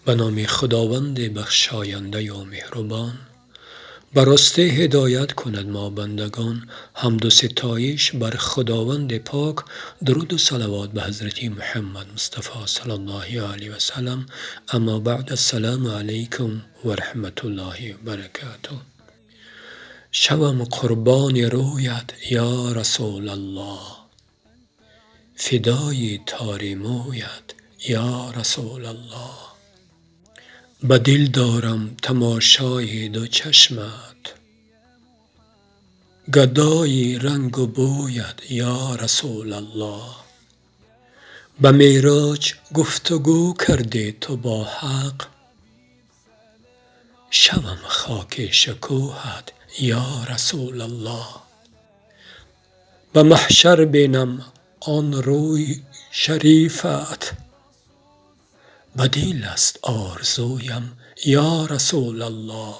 به نام خداوند بخشاینده و مهربان. به راسته هدایت کند ما بندگان. حمد و ستایش بر خداوند پاک، درود و صلوات به حضرت محمد مصطفی صلی الله علیه و سلم. اما بعد، السلام علیکم و رحمت الله و برکاته. شوم قربان رویت یا رسول الله، فدای تار مویت یا رسول الله. به دل دارم تماشای دو چشمت، گدای رنگ و بویت یا رسول الله. به معراج گفتگو کردی تو با حق، شوم خاک شکوهت یا رسول الله. به محشر بینم آن روی شریفت، به دل است آرزویم یا رسول الله.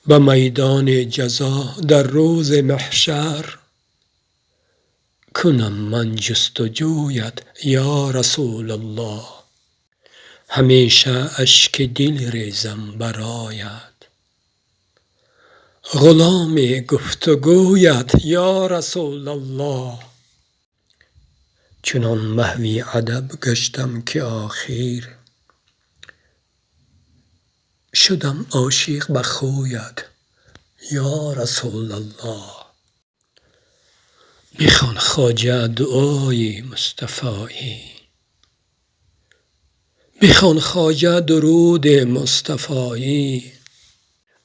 به میدان جزا در روز محشر، کنم من جستجویت یا رسول الله. همیشه اشک دل ریزم برایت، غلام گفتگویت یا رسول الله. چنان محو ادب گشتم که آخر، شدم عاشق به خویت یا رسول الله. بخوان خواجه دعای مصطفایی، بخوان خواجه درود مصطفایی.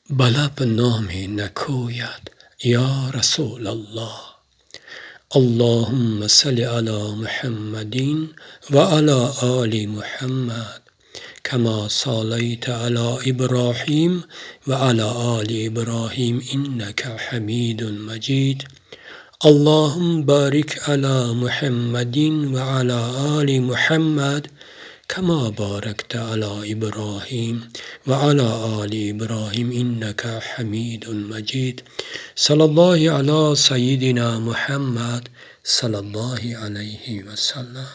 به لب نامی نکوید یا رسول الله. اللهم صل علی محمد و علی آل محمد، كما صليت على إبراهيم وعلى آل إبراهيم إنك حميد مجيد. اللهم بارك على محمد وعلى آل محمد، كما باركت على إبراهيم وعلى آل إبراهيم إنك حميد مجيد. صلى الله على سيدنا محمد صلى الله عليه وسلم.